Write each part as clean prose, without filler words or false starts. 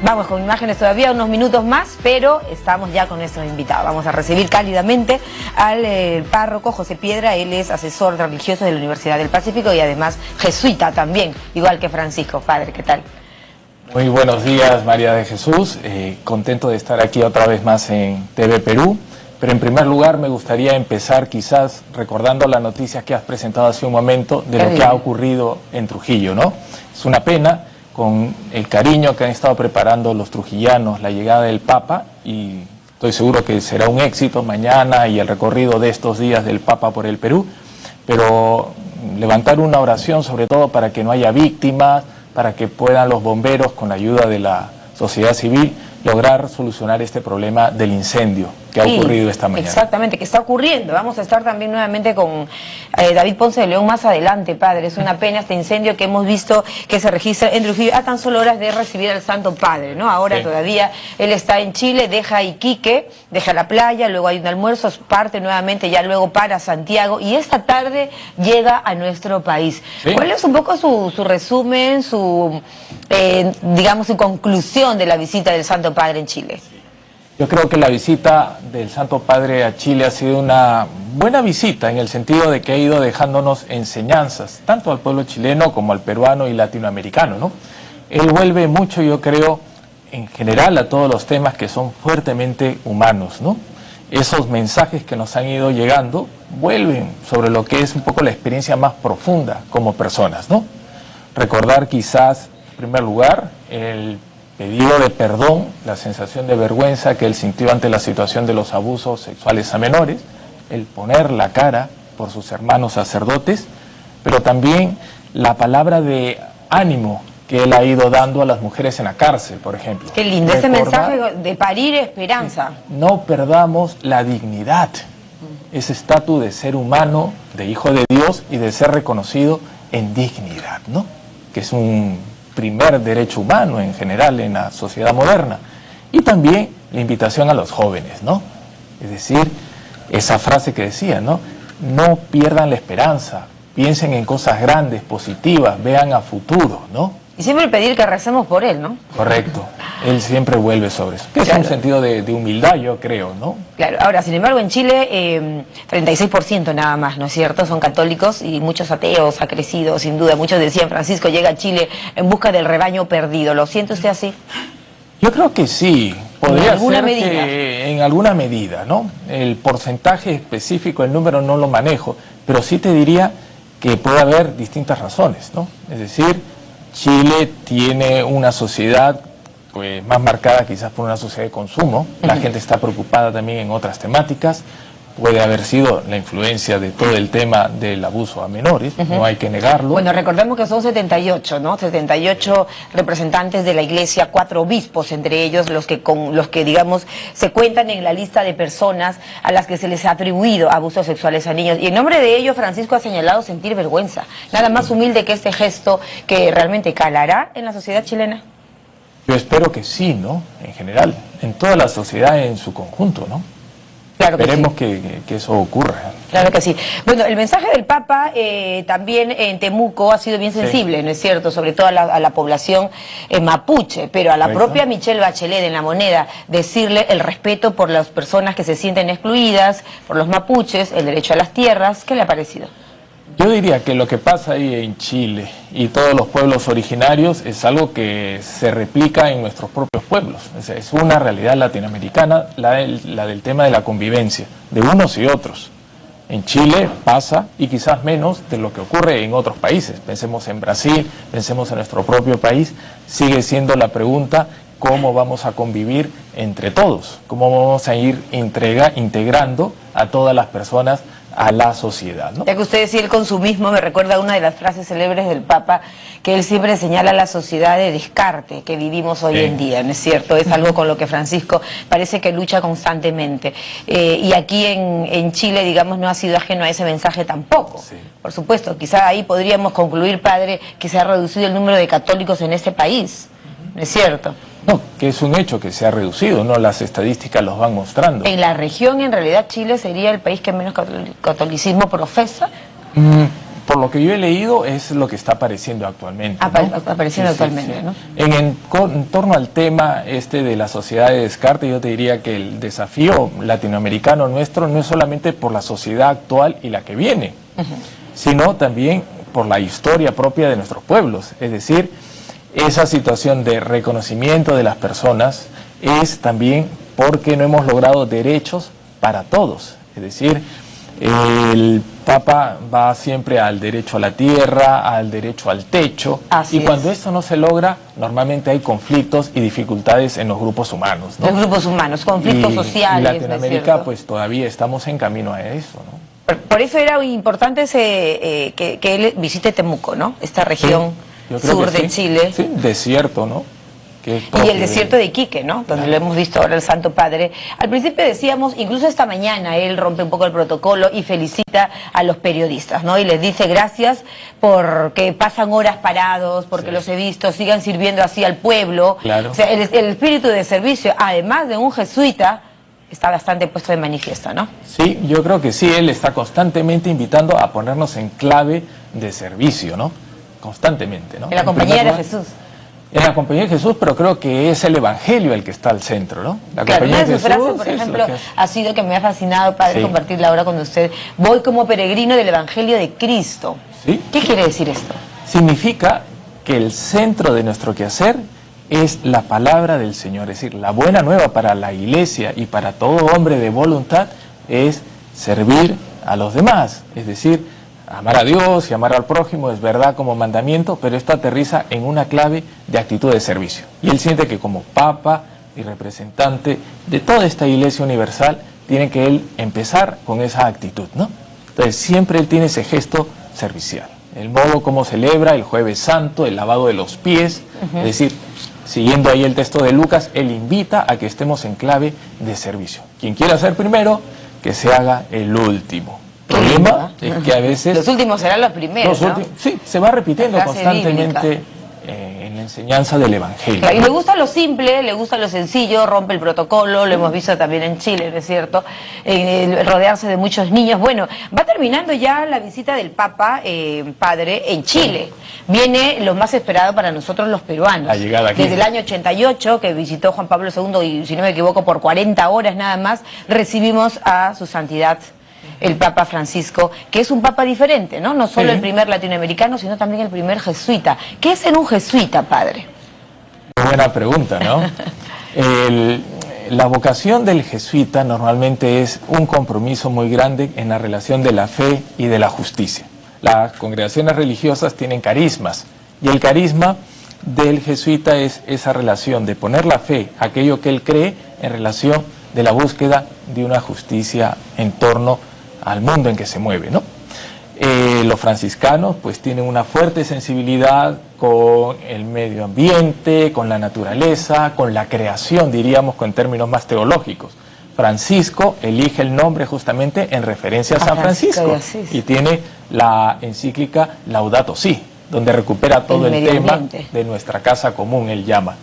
Vamos con imágenes todavía, unos minutos más, pero estamos ya con nuestro invitado. Vamos a recibir cálidamente al párroco José Piedra. Él es asesor religioso de la Universidad del Pacífico y además jesuita también, igual que Francisco. Padre, ¿qué tal? Muy buenos días, María de Jesús. Contento de estar aquí otra vez más en TV Perú. Pero en primer lugar me gustaría empezar quizás recordando la noticia que has presentado hace un momento de lo que ha ocurrido en Trujillo, ¿no? Es una pena, con el cariño que han estado preparando los trujillanos, la llegada del Papa, y estoy seguro que será un éxito mañana y el recorrido de estos días del Papa por el Perú, pero levantar una oración sobre todo para que no haya víctimas, para que puedan los bomberos, con la ayuda de la sociedad civil, lograr solucionar este problema del incendio que ha ocurrido esta mañana. Exactamente, que está ocurriendo. Vamos a estar también nuevamente con David Ponce de León más adelante, padre. Es una pena este incendio que hemos visto que se registra en Trujillo a tan solo horas de recibir al Santo Padre, ¿no? Ahora todavía él está en Chile, deja Iquique, deja la playa, luego hay un almuerzo, parte nuevamente ya luego para Santiago y esta tarde llega a nuestro país. ¿Cuál es un poco su resumen, su digamos su conclusión de la visita del Santo Padre en Chile? Yo creo que la visita del Santo Padre a Chile ha sido una buena visita en el sentido de que ha ido dejándonos enseñanzas, tanto al pueblo chileno como al peruano y latinoamericano, ¿no? Él vuelve mucho, yo creo, en general a todos los temas que son fuertemente humanos, ¿no? Esos mensajes que nos han ido llegando vuelven sobre lo que es un poco la experiencia más profunda como personas, ¿no? Recordar quizás, en primer lugar, el pedido de perdón, la sensación de vergüenza que él sintió ante la situación de los abusos sexuales a menores, el poner la cara por sus hermanos sacerdotes, pero también la palabra de ánimo que él ha ido dando a las mujeres en la cárcel, por ejemplo. Qué lindo ese mensaje de parir esperanza. No perdamos la dignidad, ese estatus de ser humano, de hijo de Dios y de ser reconocido en dignidad, ¿no? Que es un primer derecho humano en general en la sociedad moderna. Y también la invitación a los jóvenes, ¿no? Es decir, esa frase que decía, ¿no? No pierdan la esperanza, piensen en cosas grandes, positivas, vean a futuro, ¿no? Y siempre pedir que recemos por él, ¿no? Correcto. Él siempre vuelve sobre eso. Que es un sentido de humildad, yo creo, ¿no? Claro. Ahora, sin embargo, en Chile, 36% nada más, ¿no es cierto? Son católicos y muchos ateos ha crecido, sin duda. Muchos decían, Francisco llega a Chile en busca del rebaño perdido. ¿Lo siente usted así? Yo creo que sí. Podría ser medida? Que en alguna medida, ¿no? El porcentaje específico, el número no lo manejo, pero sí te diría que puede haber distintas razones, ¿no? Es decir, Chile tiene una sociedad pues, más marcada quizás por una sociedad de consumo. La gente está preocupada también en otras temáticas. Puede haber sido la influencia de todo el tema del abuso a menores, no hay que negarlo. Bueno, recordemos que son 78, ¿no? 78 representantes de la Iglesia, 4 obispos, entre ellos los que digamos, se cuentan en la lista de personas a las que se les ha atribuido abusos sexuales a niños. Y en nombre de ello, Francisco ha señalado sentir vergüenza. Nada más humilde que este gesto que realmente calará en la sociedad chilena. Yo espero que sí, ¿no? En general, en toda la sociedad en su conjunto, ¿no? Claro que Esperemos sí. que eso ocurra. Claro que sí. Bueno, el mensaje del Papa también en Temuco ha sido bien sensible, ¿no es cierto? Sobre todo a la población mapuche, pero a la propia Michelle Bachelet en La Moneda, decirle el respeto por las personas que se sienten excluidas, por los mapuches, el derecho a las tierras. ¿Qué le ha parecido? Yo diría que lo que pasa ahí en Chile y todos los pueblos originarios es algo que se replica en nuestros propios pueblos. Es una realidad latinoamericana, la del tema de la convivencia, de unos y otros. En Chile pasa, y quizás menos, de lo que ocurre en otros países. Pensemos en Brasil, pensemos en nuestro propio país. Sigue siendo la pregunta, ¿cómo vamos a convivir entre todos? ¿Cómo vamos a ir integrando a todas las personas a la sociedad, ¿no? Ya que usted decía el consumismo, me recuerda una de las frases célebres del Papa, que él siempre señala la sociedad de descarte que vivimos hoy en día, ¿no es cierto? Es algo con lo que Francisco parece que lucha constantemente. Y aquí en Chile, digamos, no ha sido ajeno a ese mensaje tampoco. Por supuesto, quizá ahí podríamos concluir, padre, que se ha reducido el número de católicos en este país, ¿no es cierto? No, que es un hecho que se ha reducido, ¿no? Las estadísticas los van mostrando. ¿En la región, en realidad, Chile sería el país que menos catolicismo profesa? por lo que yo he leído, es lo que está apareciendo actualmente, ¿no? Apareciendo actualmente, ¿no? En torno al tema de la sociedad de Descartes, yo te diría que el desafío latinoamericano nuestro no es solamente por la sociedad actual y la que viene, sino también por la historia propia de nuestros pueblos. Es decir, esa situación de reconocimiento de las personas es también porque no hemos logrado derechos para todos. Es decir, el Papa va siempre al derecho a la tierra, al derecho al techo, y cuando esto no se logra, normalmente hay conflictos y dificultades en los grupos humanos, ¿no? Los grupos humanos, conflictos sociales. En Latinoamérica, pues todavía estamos en camino a eso, ¿no? Por eso era muy importante que él visite Temuco, ¿no? Esta región sur de Chile. Sí, desierto, ¿no? Y el desierto de Iquique, ¿no? Donde lo hemos visto ahora el Santo Padre. Al principio decíamos, incluso esta mañana él rompe un poco el protocolo y felicita a los periodistas, ¿no? Y les dice gracias porque pasan horas parados, porque los he visto, sigan sirviendo así al pueblo. Claro. O sea, el espíritu de servicio, además de un jesuita, está bastante puesto de manifiesto, ¿no? Sí, yo creo que sí, él está constantemente invitando a ponernos en clave de servicio, ¿no? Constantemente, ¿no? En la compañía de Jesús. En la compañía de Jesús, pero creo que es el Evangelio el que está al centro, ¿no? La claro, compañía una de sus frases, por ejemplo, ha sido que me ha fascinado, Padre, compartirla ahora con usted. Voy como peregrino del Evangelio de Cristo. ¿Sí? ¿Qué quiere decir esto? Significa que el centro de nuestro quehacer es la palabra del Señor. Es decir, la buena nueva para la iglesia y para todo hombre de voluntad es servir a los demás. Es decir, amar a Dios y amar al prójimo es verdad como mandamiento, pero esto aterriza en una clave de actitud de servicio. Y él siente que como Papa y representante de toda esta Iglesia universal, tiene que él empezar con esa actitud, ¿no? Entonces siempre él tiene ese gesto servicial. El modo como celebra el Jueves Santo, el lavado de los pies, es decir, siguiendo ahí el texto de Lucas, él invita a que estemos en clave de servicio. Quien quiera ser primero, que se haga el último. El problema es que a veces... Los últimos serán los primeros, ¿no? Sí, se va repitiendo constantemente en la enseñanza del Evangelio. Claro, y le gusta lo simple, le gusta lo sencillo, rompe el protocolo, lo hemos visto también en Chile, ¿no es cierto? Rodearse de muchos niños. Bueno, va terminando ya la visita del Papa, Padre, en Chile. Viene lo más esperado para nosotros los peruanos. La llegada aquí. Desde el año 88, que visitó Juan Pablo II, y si no me equivoco, por 40 horas nada más, recibimos a su santidad el Papa Francisco, que es un Papa diferente, ¿no? No solo el primer latinoamericano, sino también el primer jesuita. ¿Qué es ser un jesuita, Padre? Buena pregunta, ¿no? La vocación del jesuita normalmente es un compromiso muy grande en la relación de la fe y de la justicia. Las congregaciones religiosas tienen carismas, y el carisma del jesuita es esa relación de poner la fe, aquello que él cree, en relación de la búsqueda de una justicia en torno al mundo en que se mueve, ¿no? Los franciscanos pues tienen una fuerte sensibilidad con el medio ambiente, con la naturaleza, con la creación, diríamos, con términos más teológicos. Francisco elige el nombre justamente en referencia a San Francisco y tiene la encíclica Laudato Si, donde recupera todo el tema de nuestra casa común, él llama.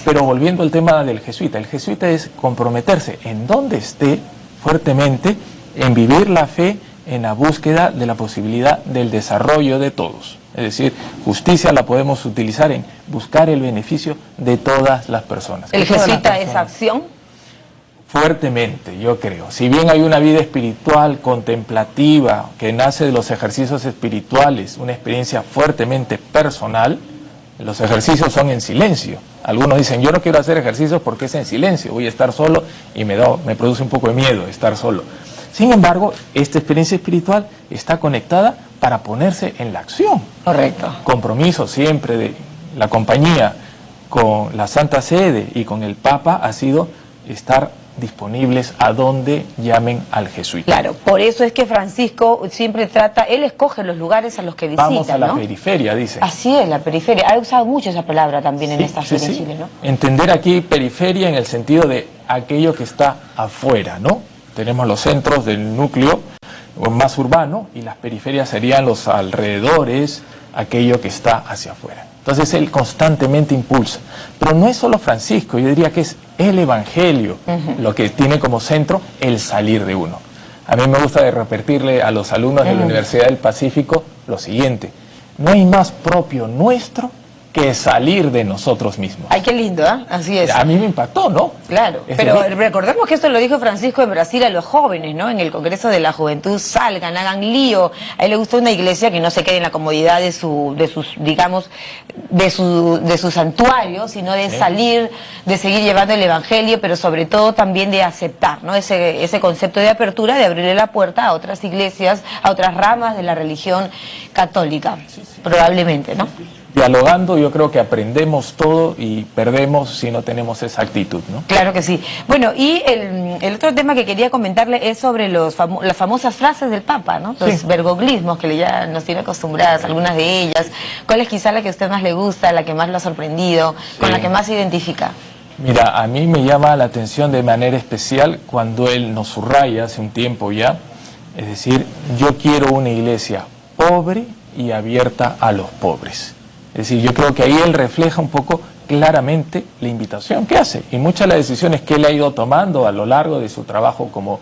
Pero volviendo al tema del jesuita, el jesuita es comprometerse en donde esté fuertemente en vivir la fe en la búsqueda de la posibilidad del desarrollo de todos. Es decir, justicia la podemos utilizar en buscar el beneficio de todas las personas. ¿El jesuita es acción? Fuertemente, yo creo. Si bien hay una vida espiritual, contemplativa, que nace de los ejercicios espirituales, una experiencia fuertemente personal, los ejercicios son en silencio. Algunos dicen, yo no quiero hacer ejercicios porque es en silencio, voy a estar solo y me produce un poco de miedo estar solo. Sin embargo, esta experiencia espiritual está conectada para ponerse en la acción. Correcto. Compromiso siempre de la compañía con la Santa Sede y con el Papa ha sido estar disponibles a donde llamen al jesuita. Claro, por eso es que Francisco siempre trata, él escoge los lugares a los que visita, vamos a la ¿no? periferia, dice. Así es, la periferia. Ha usado mucho esa palabra también en esta feria en Chile, ¿no? Entender aquí periferia en el sentido de aquello que está afuera, ¿no? Tenemos los centros del núcleo más urbano y las periferias serían los alrededores, aquello que está hacia afuera. Entonces él constantemente impulsa. Pero no es solo Francisco, yo diría que es el Evangelio lo que tiene como centro el salir de uno. A mí me gusta repetirle a los alumnos de la Universidad del Pacífico lo siguiente: no hay más propio nuestro que salir de nosotros mismos. Ay, qué lindo, ¿eh? Así es. A mí me impactó, ¿no? Claro, pero recordemos que esto lo dijo Francisco en Brasil a los jóvenes, ¿no? En el Congreso de la Juventud: salgan, hagan lío. A él le gusta una iglesia que no se quede en la comodidad de sus santuarios, sino de salir, de seguir llevando el evangelio, pero sobre todo también de aceptar, ¿no? Ese concepto de apertura, de abrirle la puerta a otras iglesias, a otras ramas de la religión católica, probablemente, ¿no? Dialogando, yo creo que aprendemos todo y perdemos si no tenemos esa actitud, ¿no? Claro que sí. Bueno, y el otro tema que quería comentarle es sobre las famosas frases del Papa, ¿no? Los vergoglismos que ya nos tiene acostumbradas, algunas de ellas. ¿Cuál es quizá la que a usted más le gusta, la que más lo ha sorprendido, con la que más se identifica? Mira, a mí me llama la atención de manera especial cuando él nos subraya hace un tiempo ya, es decir, yo quiero una iglesia pobre y abierta a los pobres. Es decir, yo creo que ahí él refleja un poco claramente la invitación que hace y muchas de las decisiones que él ha ido tomando a lo largo de su trabajo como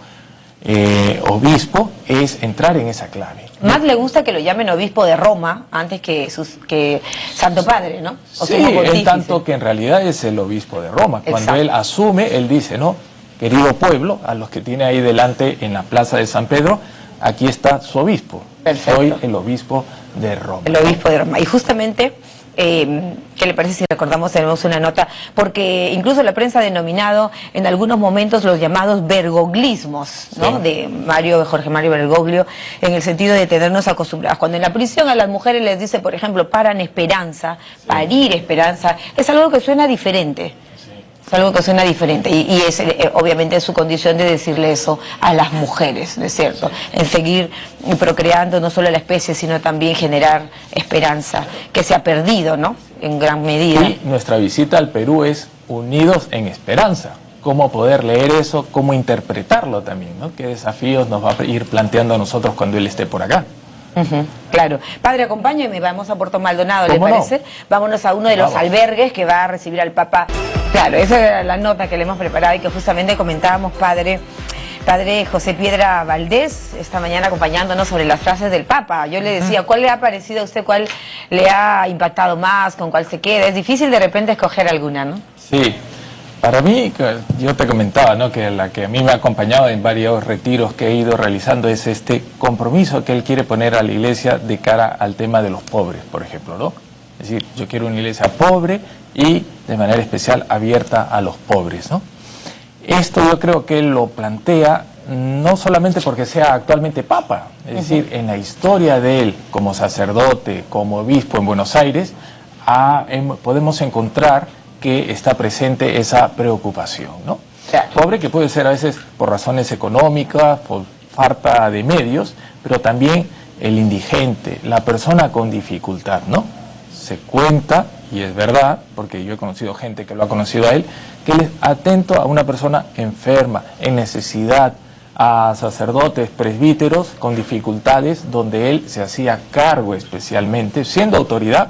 obispo es entrar en esa clave. Más le gusta que lo llamen obispo de Roma antes que Santo Padre, ¿no? O sí, en tanto que en realidad es el obispo de Roma. Cuando Exacto. Él asume, él dice, ¿no? Querido pueblo, a los que tiene ahí delante en la plaza de San Pedro, aquí está su obispo. Perfecto. Soy el obispo de Roma. El obispo de Roma. Y justamente, ¿qué le parece si recordamos, tenemos una nota? Porque incluso la prensa ha denominado en algunos momentos los llamados vergoglismos, ¿no? Sí. De Jorge Mario Bergoglio, en el sentido de tenernos acostumbrados. Cuando en la prisión a las mujeres les dice, por ejemplo, paran esperanza, parir esperanza, es algo que suena diferente. Es algo que suena diferente y es obviamente su condición de decirle eso a las mujeres, ¿no es cierto? En seguir procreando no solo la especie, sino también generar esperanza, que se ha perdido, ¿no? En gran medida. Y nuestra visita al Perú es Unidos en Esperanza. ¿Cómo poder leer eso? ¿Cómo interpretarlo también, ¿no? ¿Qué desafíos nos va a ir planteando a nosotros cuando él esté por acá? Claro. Padre, acompáñeme, vamos a Puerto Maldonado, ¿le parece? No? Vámonos a uno de los albergues que va a recibir al Papa. Claro, esa era la nota que le hemos preparado y que justamente comentábamos, Padre José Piedra Valdés, esta mañana acompañándonos sobre las frases del Papa. Yo le decía, ¿cuál le ha parecido a usted, cuál le ha impactado más, con cuál se queda? Es difícil de repente escoger alguna, ¿no? Sí. Para mí, yo te comentaba, ¿no?, que la que a mí me ha acompañado en varios retiros que he ido realizando es este compromiso que él quiere poner a la iglesia de cara al tema de los pobres, por ejemplo, ¿no? Es decir, yo quiero una iglesia pobre y de manera especial abierta a los pobres, ¿no? Esto yo creo que él lo plantea no solamente porque sea actualmente papa, es decir, en la historia de él como sacerdote, como obispo en Buenos Aires, podemos encontrar que está presente esa preocupación, ¿no? Claro. Pobre que puede ser a veces por razones económicas, por falta de medios, pero también el indigente, la persona con dificultad, ¿no? Se cuenta, y es verdad, porque yo he conocido gente que lo ha conocido a él, que él es atento a una persona enferma, en necesidad, a sacerdotes, presbíteros con dificultades, donde él se hacía cargo especialmente, siendo autoridad,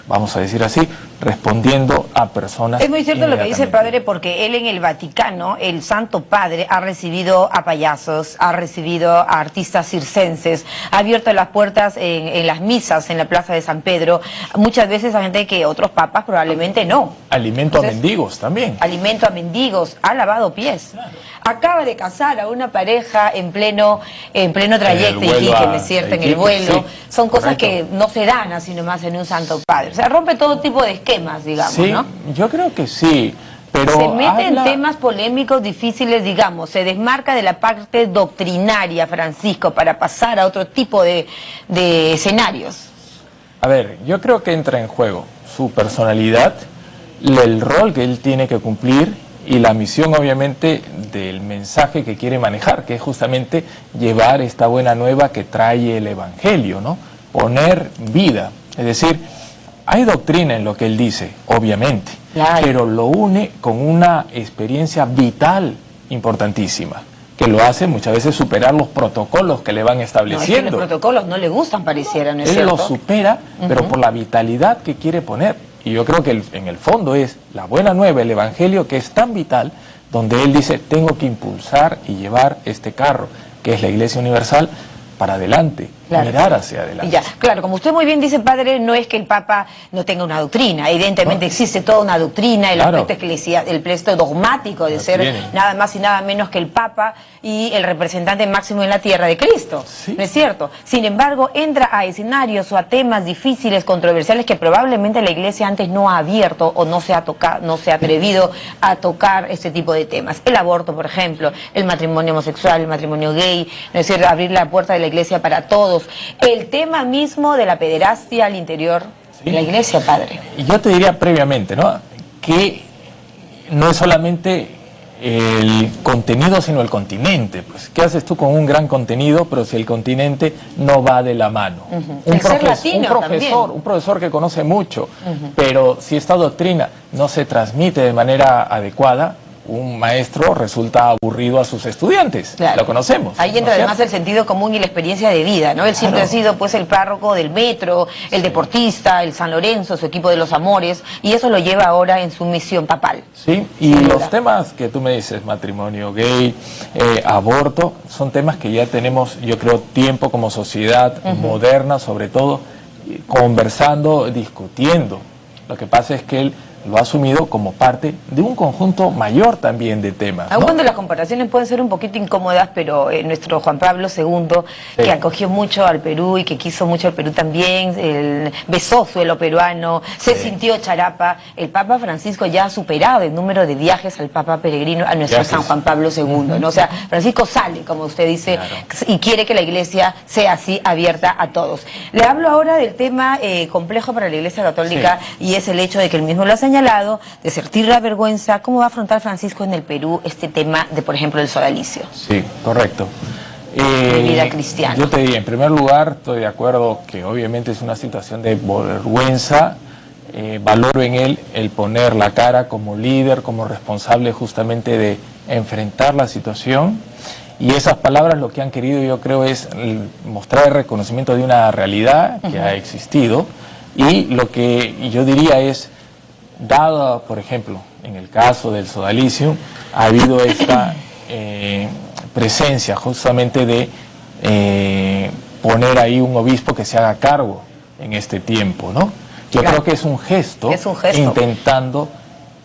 vamos a decir así, respondiendo a personas. Es muy cierto lo que dice el Padre, porque él en el Vaticano, el Santo Padre, ha recibido a payasos, ha recibido a artistas circenses, ha abierto las puertas en las misas en la Plaza de San Pedro, muchas veces a gente que otros papas probablemente no. Alimento a mendigos también. Alimento a mendigos, ha lavado pies. Claro. Acaba de casar a una pareja en pleno trayecto, Iquique, ¿no es cierto? En el vuelo. Sí, son cosas correcto. Que no se dan así nomás en un Santo Padre. O sea, rompe todo tipo de esquemas, digamos, sí, ¿no? Yo creo que sí, pero se mete en temas polémicos difíciles, digamos, se desmarca de la parte doctrinaria, Francisco, para pasar a otro tipo de escenarios. A ver, yo creo que entra en juego su personalidad, el rol que él tiene que cumplir y la misión, obviamente, del mensaje que quiere manejar, que es justamente llevar esta buena nueva que trae el Evangelio, ¿no? Poner vida, es decir, hay doctrina en lo que él dice, obviamente, pero lo une con una experiencia vital importantísima, que lo hace muchas veces superar los protocolos que le van estableciendo. No, es que los protocolos no le gustan, pareciera, ¿no es cierto? Él los supera, pero por la vitalidad que quiere poner. Y yo creo que en el fondo es la buena nueva, el Evangelio, que es tan vital, donde él dice, tengo que impulsar y llevar este carro, que es la Iglesia Universal, para adelante, claro, mirar hacia adelante. Ya, claro, como usted muy bien dice, padre, no es que el Papa no tenga una doctrina, evidentemente existe toda una doctrina, el aspecto eclesial, el aspecto dogmático de ser nada más y nada menos que el Papa y el representante máximo en la tierra de Cristo, ¿no es cierto? Sin embargo, entra a escenarios o a temas difíciles, controversiales, que probablemente la Iglesia antes no ha abierto o no se ha tocado, no se ha atrevido a tocar este tipo de temas. El aborto, por ejemplo, el matrimonio homosexual, el matrimonio gay, ¿no es cierto? Abrir la puerta de la Iglesia para todos. El tema mismo de la pederastia al interior de la Iglesia, padre. Y yo te diría previamente, ¿no?, que no es solamente el contenido, sino el continente. Pues, ¿qué haces tú con un gran contenido, pero si el continente no va de la mano? Un profesor que conoce mucho, pero si esta doctrina no se transmite de manera adecuada, un maestro resulta aburrido a sus estudiantes, claro. Lo conocemos. Ahí entra además el sentido común y la experiencia de vida, ¿no? Él siempre ha sido pues el párroco del metro, el deportista, el San Lorenzo, su equipo de los amores, y eso lo lleva ahora en su misión papal. Sí, y los temas que tú me dices, matrimonio gay, aborto, son temas que ya tenemos, yo creo, tiempo como sociedad moderna, sobre todo, conversando, discutiendo. Lo que pasa es que él lo ha asumido como parte de un conjunto mayor también de temas, Aun cuando las comparaciones pueden ser un poquito incómodas, pero nuestro Juan Pablo II, que acogió mucho al Perú y que quiso mucho al Perú también, besó suelo peruano, se sintió charapa. El Papa Francisco ya ha superado el número de viajes al Papa peregrino, a nuestro San Juan Pablo II, ¿no? O sea, Francisco sale, como usted dice, y quiere que la Iglesia sea así, abierta a todos. Le hablo ahora del tema complejo para la Iglesia Católica, y es el hecho de que él mismo lo ha señalado, de sentir la vergüenza. ¿Cómo va a afrontar Francisco en el Perú este tema de, por ejemplo, el sodalicio? Sí, correcto. De vida cristiana. Yo te diría, en primer lugar, estoy de acuerdo que obviamente es una situación de vergüenza. Valoro en él el poner la cara como líder, como responsable justamente de enfrentar la situación. Y esas palabras lo que han querido, yo creo, es mostrar el reconocimiento de una realidad que ha existido. Y lo que yo diría es, dado, por ejemplo, en el caso del sodalicio, ha habido esta presencia justamente de poner ahí un obispo que se haga cargo en este tiempo, ¿no? Yo creo que es un gesto intentando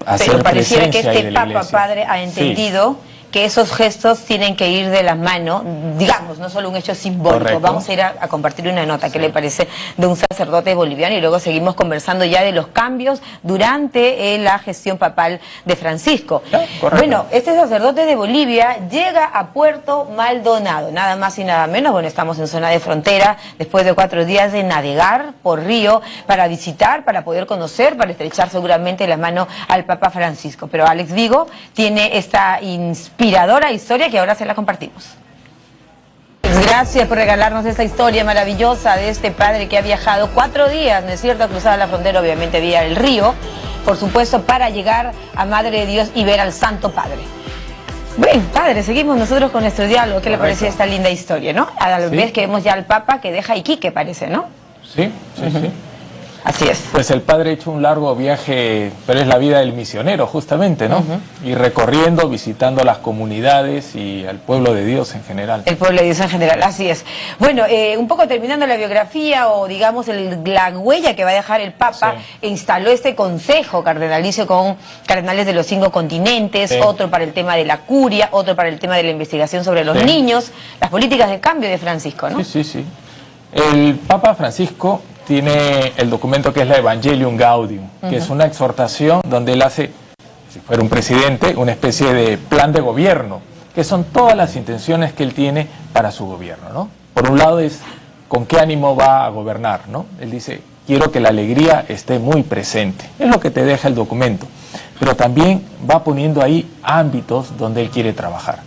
hacer pero pareciera presencia que este Papa, padre, ha entendido que esos gestos tienen que ir de la mano, digamos, no solo un hecho simbólico. Correcto. Vamos a ir a compartir una nota, ¿qué le parece?, de un sacerdote boliviano, y luego seguimos conversando ya de los cambios durante la gestión papal de Francisco. Bueno, este sacerdote de Bolivia llega a Puerto Maldonado, nada más y nada menos. Bueno, estamos en zona de frontera, después de 4 días de navegar por río para visitar, para poder conocer, para estrechar seguramente la mano al Papa Francisco. Pero Alex Vigo tiene esta inspiración, inspiradora historia que ahora se la compartimos. Gracias por regalarnos esta historia maravillosa de este padre que ha viajado 4 días, ¿no es cierto?, a cruzar la frontera, obviamente vía el río, por supuesto, para llegar a Madre de Dios y ver al Santo Padre. Bueno, padre, seguimos nosotros con nuestro diálogo. ¿Qué le parece esta linda historia, no? A la vez que vemos ya al Papa que deja Iquique, parece, ¿no? Sí, sí. Así es. Pues el padre ha hecho un largo viaje, pero es la vida del misionero justamente, ¿no? Y recorriendo, visitando las comunidades y al pueblo de Dios en general. El pueblo de Dios en general, así es. Bueno, un poco terminando la biografía o digamos la huella que va a dejar el Papa, instaló este consejo cardenalicio con cardenales de los 5 continentes, otro para el tema de la curia, otro para el tema de la investigación sobre los niños, las políticas de cambio de Francisco, ¿no? Sí. El Papa Francisco tiene el documento que es la Evangelium Gaudium, que es una exhortación donde él hace, si fuera un presidente, una especie de plan de gobierno, que son todas las intenciones que él tiene para su gobierno, ¿no? Por un lado es con qué ánimo va a gobernar, ¿no? Él dice, quiero que la alegría esté muy presente, es lo que te deja el documento, pero también va poniendo ahí ámbitos donde él quiere trabajar.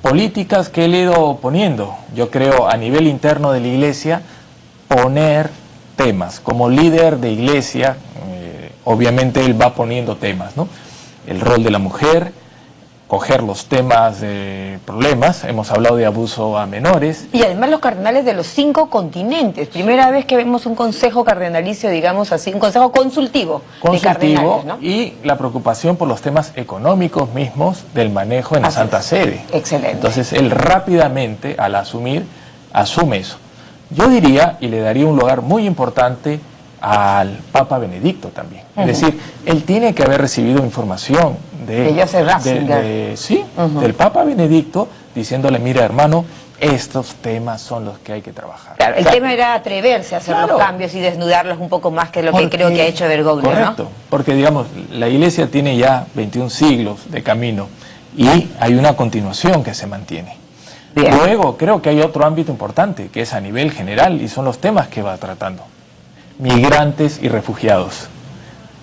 Políticas que él ha ido poniendo, yo creo, a nivel interno de la Iglesia, poner temas. Como líder de iglesia, obviamente él va poniendo temas, ¿no? El rol de la mujer, coger los temas de problemas. Hemos hablado de abuso a menores. Y además los cardenales de los 5 continentes. Primera vez que vemos un consejo cardenalicio, digamos así, un consejo consultivo de cardenales, ¿no? Y la preocupación por los temas económicos mismos del manejo en la Santa Sede. Excelente. Entonces él rápidamente, al asumir, asume eso. Yo diría, y le daría un lugar muy importante al Papa Benedicto también. Es decir, él tiene que haber recibido información del Papa Benedicto, diciéndole, mira hermano, estos temas son los que hay que trabajar. Claro, el tema era atreverse a hacer los cambios y desnudarlos un poco más que lo que creo que ha hecho Bergoglio, correcto, ¿no? Porque digamos, la Iglesia tiene ya 21 siglos de camino y hay una continuación que se mantiene. Bien. Luego creo que hay otro ámbito importante, que es a nivel general, y son los temas que va tratando. Migrantes y refugiados.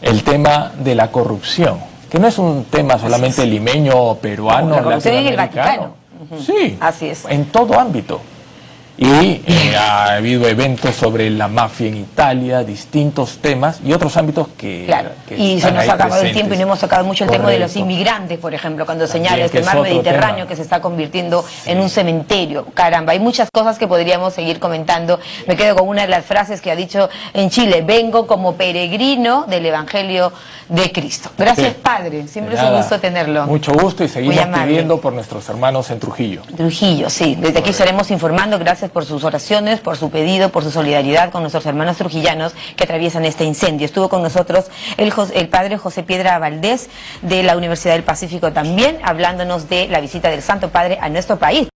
El tema de la corrupción, que no es un tema solamente limeño o peruano, la corrupción en el Vaticano. Sí, así es. En todo ámbito. Y ha habido eventos sobre la mafia en Italia, distintos temas y otros ámbitos que... Claro, y se nos ha acabado el tiempo y no hemos sacado mucho el tema de los inmigrantes, por ejemplo, cuando señala este mar Mediterráneo que se está convirtiendo en un cementerio. Caramba, hay muchas cosas que podríamos seguir comentando. Me quedo con una de las frases que ha dicho en Chile: vengo como peregrino del Evangelio de Cristo. Gracias, Padre, siempre es un gusto tenerlo. Mucho gusto y seguimos pidiendo por nuestros hermanos en Trujillo. Trujillo, sí, desde aquí estaremos informando. Gracias por sus oraciones, por su pedido, por su solidaridad con nuestros hermanos trujillanos que atraviesan este incendio. Estuvo con nosotros el padre José Piedra Valdés de la Universidad del Pacífico también, hablándonos de la visita del Santo Padre a nuestro país.